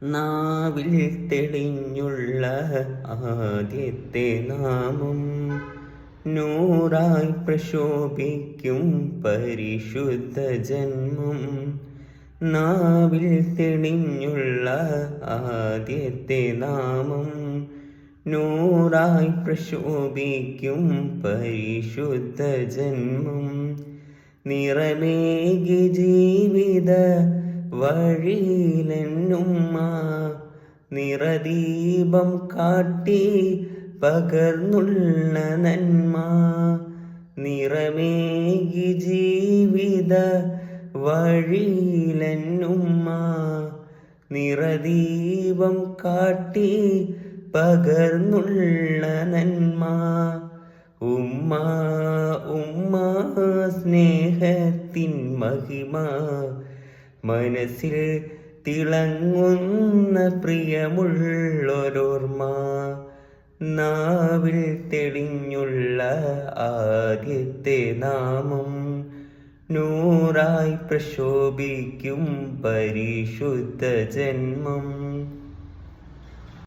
നാവിൽ തെളിഞ്ഞുള്ള ആദ്യത്തെ നാമം നൂറായി പ്രശോഭിക്കും പരിശുദ്ധ ജന്മം. നാവിൽ തെളിഞ്ഞുള്ള ആദ്യത്തെ നാമം നൂറായി പ്രശോഭിക്കും പരിശുദ്ധ ജന്മം. നിറമേകി ജീവിത വഴിയിലെന്നുമ്മ നിറദീപം കാട്ടി പകർന്നുള്ള നന്മ. നിറമേകി ജീവിത വഴിയിലെന്നുമ്മ നിറദീപം കാട്ടി പകർന്നുള്ള നന്മ. ഉമ്മ ഉമ്മ സ്നേഹത്തിൻ മഹിമ മനസ്സിൽ തിളങ്ങുന്ന പ്രിയമുള്ളൊരോർമ്മ. നാവിൽ തെളിഞ്ഞുള്ള ആദ്യത്തെ നാമം നൂറായി പ്രശോഭിക്കും പരിശുദ്ധ ജന്മം.